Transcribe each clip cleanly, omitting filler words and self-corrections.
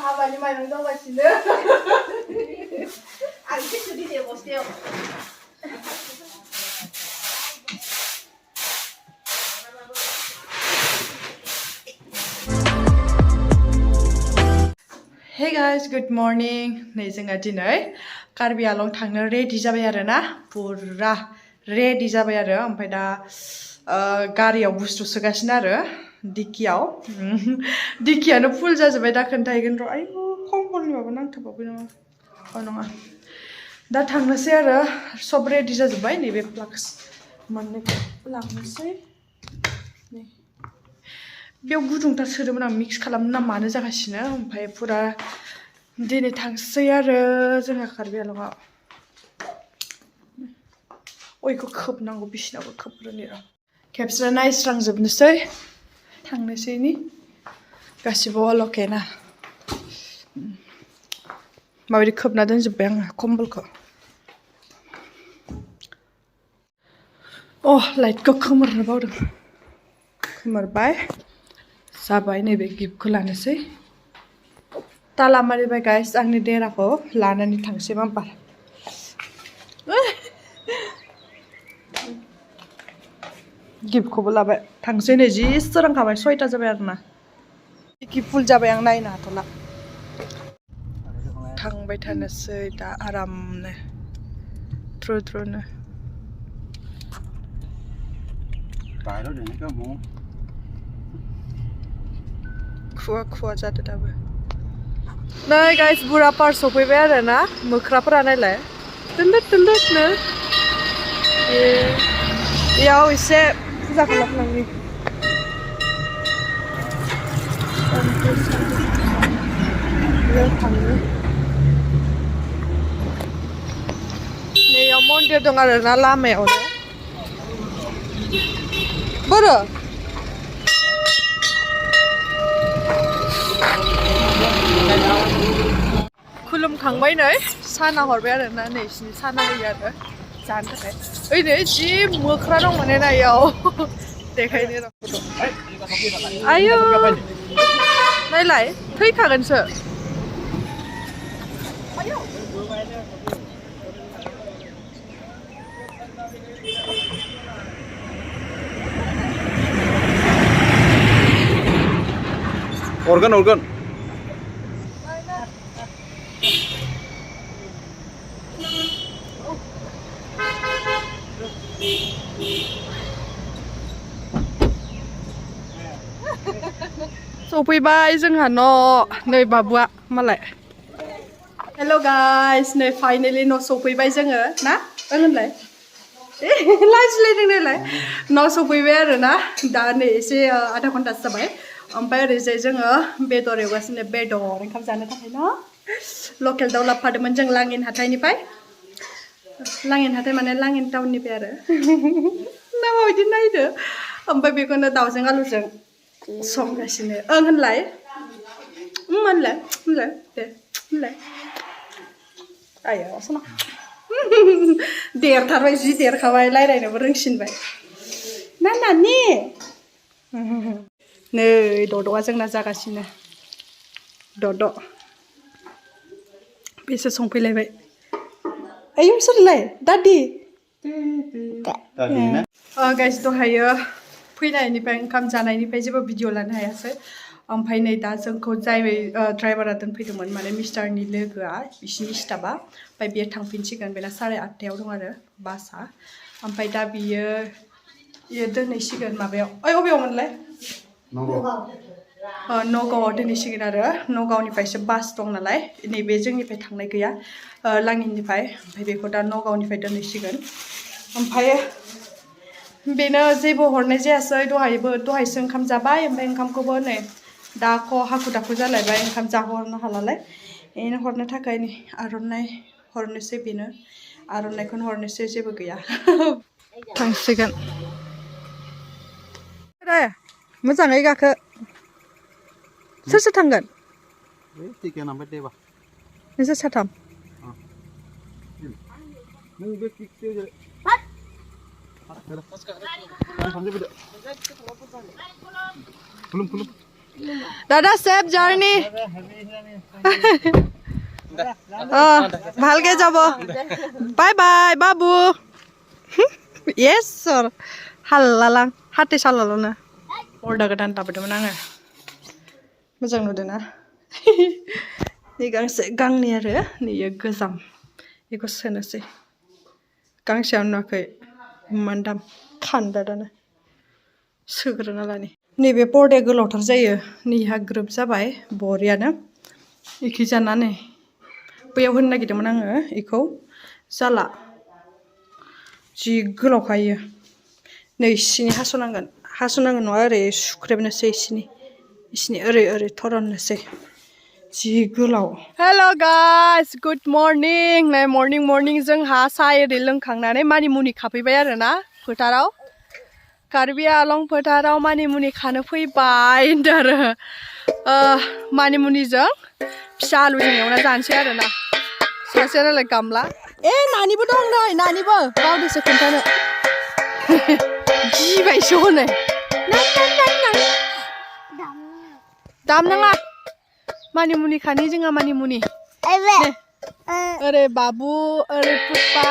हाबानि माइरं जावगासिनो आं एसे सोदिदे बस्थायाव Hey guys, good morning. नै जोंहा दिनै कार्बि आलं थांनो रेडि जाबाय आरोना पुरा रेडि जाबाय आरो ओमफ्राय दा गारियाव बुस्थु सोगासिनो आरो डिकियानो फुल जाजोब्बाय दा खोन्थाहैगोन र' आयु कम्बलनि माबा नांथाबावबाय नामा अ नङा दा थांनोसै आरो सब रेडि जाजोब्बाय नैबे फ्लाक्स मोननैखौ लांनोसै नै बेयाव गुदुंथार सोदोंमोन आं मिक्स खालामनो ना मानो जागासिनो ओमफ्राय पुरा दिनै थांसै आरो जोंहा कार्बि आलंआव अयखौ खोबनांगौ बिसिनाबो खोबग्रोनि र' खेबसे नायस्रांजोबनोसै थांनोसैनि गासिबो अल अके ना माबायदि खोबना दोनजोब्बाय आङो कम्बलखौ अ लाइटखौ खोमोरनो बावदों खोमोरबाय जाबाय नैबे गिफ्टखौ लानोसै ताला मारिबाय गाइस आंनि देराखौ लानानै थांसै माम्पार गिफ्टखौबो लाबाय थांसै नै जि सोरांखाबाय 6ता जाबाय आरोना टिकि फुल जाबाय आं नायनो हाथ'ला थांबाय थानोसै दा आरामनो थ्रुनो खुवा खुवा जादों दाबो नै गाइस बुरा पार सफैबाय आरो ना मोख्राफोरा नायलाय दोनदोद दोनदोदनो बेयाव एसे फुजा खालामलांनि नैयाव मन्दिर दं आरो ना लामायावनो बोरो खुलुमखांबाय नै साना हरबाय आरो ना नै बिसिनि साना होयो आरो जानो थाखाय ओइ नै जि मोख्रा दं माने नायाव देखायनो र' आयु नायलाय थैखागोनसो organ सफैबाय जोंहा न' नै बाबुआ मालाय हेल' गाइस नै फाइनेलि न' सफैबाय जोङो ना होनलाय लाजिलायदों नालाय न' सफैबाय आरो ना दा नै एसे आधा घन्टासो जाबाय ओमफ्राय ओरैजाय जोङो बेदर एवगासिनो बेदर ओंखाम जानो थाखाय ना लकेल दाउ लाबोफादोंमोन जों लांगिन हाथाइनिफ्राय लांगिन हाथाइ माने लांगिन टाउननिफ्राय आरो ना माबायदि नायदो ओमफ्राय बेखौनो दाउजों आलुजों संगासिनो ओं होनलाय होनलाय होनलाय दे होनलाय आया सना देरथारबाय जि देरखाबाय रायलायनोबो रोंसिनबाय ना नानि नै दद'आ जोंना जागासिनो दद' बेसो संफैलायबाय आयौ सोरलाय दादि गाइस दहायो फैनायनिफ्राय ओंखाम जानायनिफ्राय जेबो भिडिअ लानो हायासै ओमफ्राय नै दा जोंखौ जाय ड्राइभारा दोनफैदोंमोन माने मिस्टारनि लोगोआ बिसिनि स्टाफआ ओमफ्राय बियो थांफिनसिगोन बेना 8:30आव दं आरो बासआ ओमफ्राय दा बियो दोनहैसिगोन माबायाव ओइ अबेयावमोनलाय नगावआव दोनहैसिगोन आरो नगावनिफ्रायसो बास दं नालाय नैबे जोंनिफ्राय थांनाय गैया लांगिननिफ्राय ओमफ्राय बेखौ दा नगावनिफ्राय दोनहैसिगोन ओमफ्राय बेनो जेबो हरनाय जायासै दहायसो ओंखाम जाबाय ओमफ्राय ओंखामखौबो नै दा हाखु दाखु जालायबाय ओंखाम जाहरनो हालालाय बेनो हरनो थाखाय नै आर'नाइ हरनोसै बेनो आर'नाइखौनो हरनोसै जेबो गैया थांसिगोन मोजाङै गाखो सोर सोर थांगोन नोंसोर साथाम দাদা সেফ জার্নি ভালকে যাব বাই বাই বাবু yes sir हालालां हाथे सालाल'नो अर्दा गोदान लाबोदोंमोन आङो मोजां नुदोंना नै गांसे गांनै आरो नैयो गोजाम बेखौ सोनोसै गांसेयाव नुवाखै मोनदाम खान्दादानो सोग्रोना लानि नैबे पर्दाया गोलावथार जायो नैहा ग्रोब जाबाय बरियानो एखे जानानै बैयाव होनो नागिरदोंमोन आङो बेखौ जाला जि गोलावखायो नै सिनि हास'नांगोन नङा ओरै सुख्रेबनोसै इसिनि ओरै थरननोसै जि गोलाव हेल' गाइस गुड मर्निं नै मर्निं जोंहा साहा एरि लोंखांनानै मानिमुनि खाफैबाय आरोना फोथाराव कार्बि आलं फोथाराव मानिमुनि खानो फैबाय आरो मानिमुनिजों फिसा आलुजों एवना जानोसै आरोना सासे नालाय गामला नानिबो दं नै नानिबो बावदोसो खोन्थानो गिबायसो हनै दामनाङा मानिमुनि खानि जोंहा मानिमुनि ओरै बाबु ओरै पुष्पा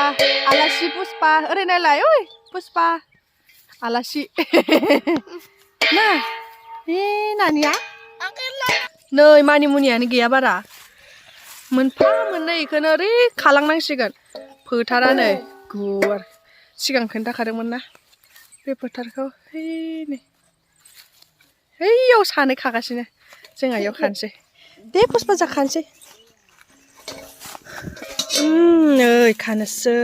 आलासि पुष्पा ओरै नायलाय ओइ पुष्पा आलासि ना नानिया नै मानिमुनियानो गैया बारा मोनफा मोननै इखौनो ओरै खालांनांसिगोन फोथारा नै गुवार सिगां खोन्थाखादोंमोन ना बे फोथारखौ हैयाव सानै खागासिनो जोंहा इयाव खानोसै दे पुष्पा जाखानोसै नै खानोसै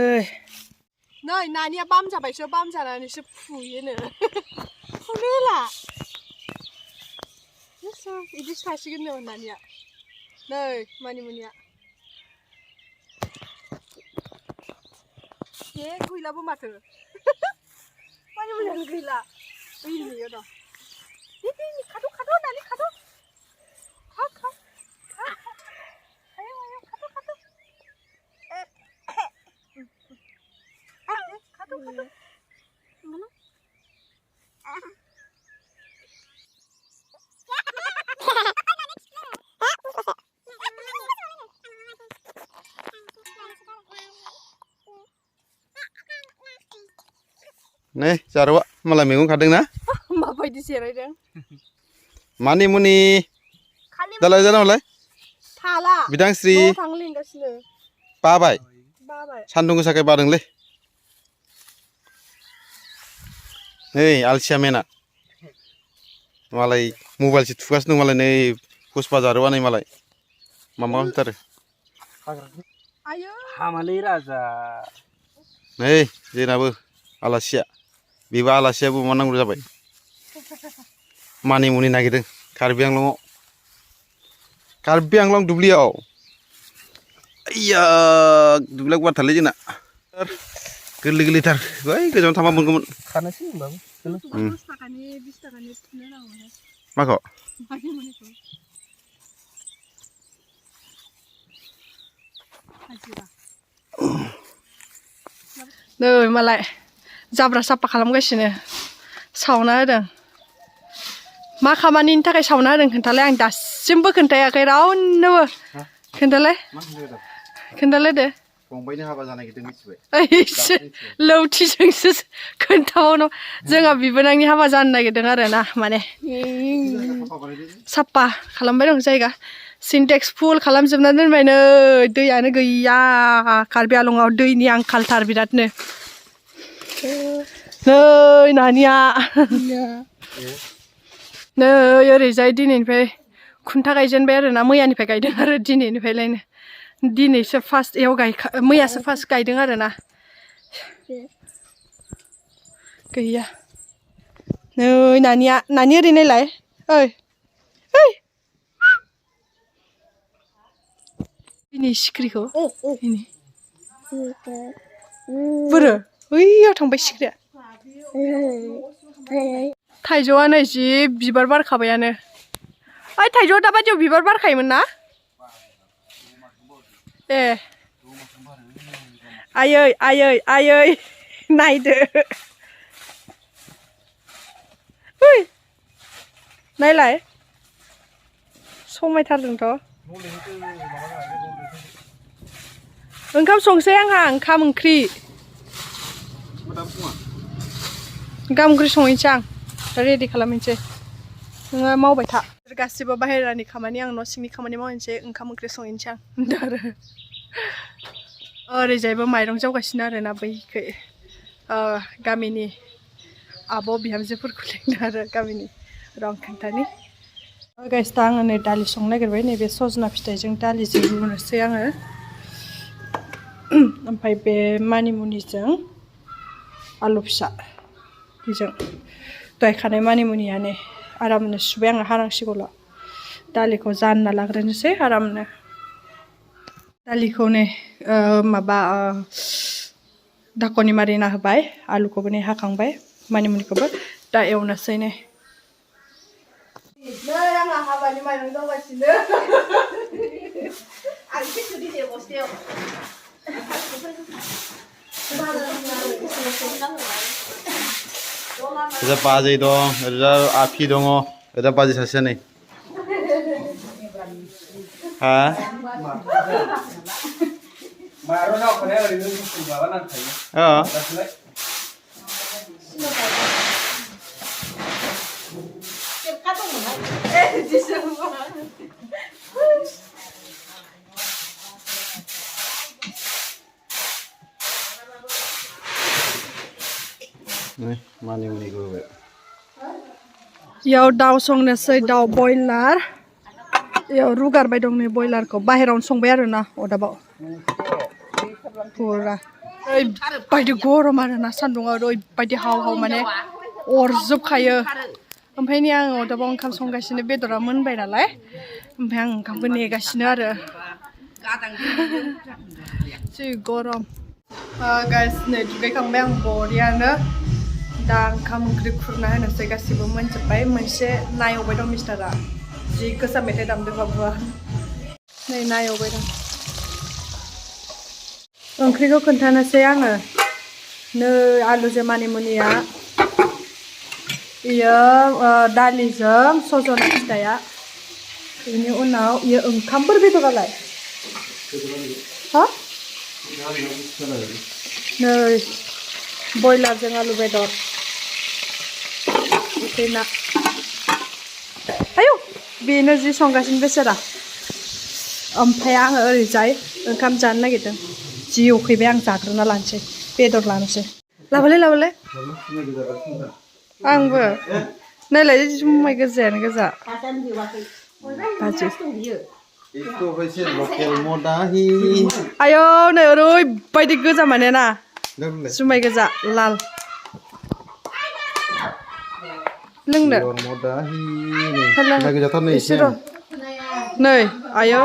नै नानिया बाम जाबायसो बाम जानानैसो फुयोनो फुनो होला बिदिसो थासिगोन नो नानिया नै मानिमुनिया गैलाबो माथो मानिमुनियानो गैला ओइयो दं खाद' नानि खाद' नै जारौआ मालाय मैगं खादों ना माबायदि जिरायदों मानिमुनि दालाय जानांगौलाय थाला बिदांस्रि थांनो लिंगासिनो बाबाय बाबाय सान्दुं गोसाखाय बादोंलै नै आलसिया मेना मालाय मबाइलसो थुगासिनो दं मालाय नै पुष्पा जारौआ नै मालाय माबा होनथारो हामालै राजा नै जोंनाबो आलासिया बेबो आलासियाबो मा नांगौ जाबाय मानिमुनि नागिरदों कार्बि आंलं दुब्लियाव आइया दुब्लियाव गुवारथारलै जोंना गोरलैथार बै गोजानाव थांबा मोनगौमोन खानोसै होनबाबो 10 थाखानि 20 थाखानि सुनो नांगौ माखौ नै मालाय जाब्रा साफा खालामगासिनो सावना होदों मा खामानिनि थाखाय सावना होदों खोन्थालाय आं दासिमबो खोन्थायाखै रावनोबो खोन्थालाय दे फंबायनि हाबा जानो नागिरदों मिथिबाय लौथिजोंसो खोन्थाबावनो जोंहा बिबोनांनि हाबा जानो नागिरदों आरो ना माने साफा खालामबाय दं जायगा सिन्टेक्स फुल खालामजोबना दोनबाय नै दैयानो गैया कार्बि आलंआव दैनि आंखालथार बिरादनो नै नानिया नै ओरैजाय दिनैनिफ्राय खुन्था गायजेनबाय आरो ना मैयानिफ्राय गायदों आरो दिनैनिफ्रायलायनो दिनैसो फार्स्ट मैयासो फार्स्ट गायदों आरो ना गैया नै नानिया नानि ओरै नायलाय ओइ दिनै सिख्रिखौ बोरो ओइयाव थांबाय सिख्रिया थाइजौआ नै जि बिबार बारखाबायानो ओइ थाइजौआ दाबायदियाव बिबार बारखायोमोन ना आयै नायदो नायलाय समायथारदोंथ' ओंखाम संसै आंहा ओंखाम ओंख्रि संहैनोसै आं रेडि खालामहैनोसै नोङो मावबाय था गासिबो बाहेरानि खामानि आं न' सिंनि खामानि मावहैनोसै ओंखाम ओंख्रि संहैनोसै आं आरो ओरैजायबो माइरं जावगासिनो आरोना बैखै गामिनि आब' बिहामजोफोरखौ लिंदों आरो गामिनि रं खोन्थानि गाइस दा आङो नै दालि संनो नागिरबाय नैबे सजना फिथाइजों दालिजों रुनोसै आङो ओमफ्राय बे मानिमुनिजों आलु फिसा बेजों दहाय खानाय मानिमुनियानो आरामनो सुबाय आङो हानांसिगौल' दालिखौ जानना लाग्रोनोसै आरामनो दालिखौ नै माबा दाख'नि मारिना होबाय आलुखौबो नै हाखांबाय मानिमुनिखौबो दा एवनोसै नै आंहा हाबानि माइरं जावगासिनो ओजा बाजै दं ओरैजा आफि दङ ओजा बाजै सासेया नै हा मानिमुनिखौ होबाय इयाव दाउ संनोसै दाउ बयलार इयाव रुगारबाय दं नै बयलारखौ बाहेरावनो संबाय आरोना अदाबाव पुरा ओरैबायदि गरम आरोना सान्दुंआ ओरैबायदि हाव हाव माने अरजोबखायो ओमफ्राय नै आङो अदाबाव ओंखाम संगासिनो बेदरा मोनबाय नालाय ओमफ्राय आं ओंखामखौ नेगासिनो आरो जि गरम गाइस नै दुगैखांबाय आं बरियानो दा ओंखाम ओंख्रि खुरना होनोसै गासिबो मोनजोब्बाय मोनसे ना एवबाय दं मिस्टारा जि गोसा मेथाइ दामदों बाबुआ नै ना एवबाय दं ओंख्रिखौ खोन्थानोसै आङो नै आलुजों मानिमुनिया इयो दालिजों सजना फिथाइया बेनि उनाव इयो ओंखामफोर बेदरालाय हा नै बयलारजों आलु बेदर ओमफ्राय ना आयौ बेनो जि संगासिनो बेसारा ओमफ्राय आङो ओरैजाय ओंखाम जानो नागिरदों जि उखैबाय आं जाग्रोना लानोसै बेदर लानोसै लाबोलाय आंबो नायलाय जुमाय गोजायानो गोजा आयौ नै ओरैबायदि गोजा माने ना जुमाय गोजा लाल लोंनो नै आयौ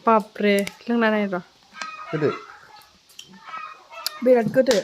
बाब्रे लोंना नाय र' बिराद गोदो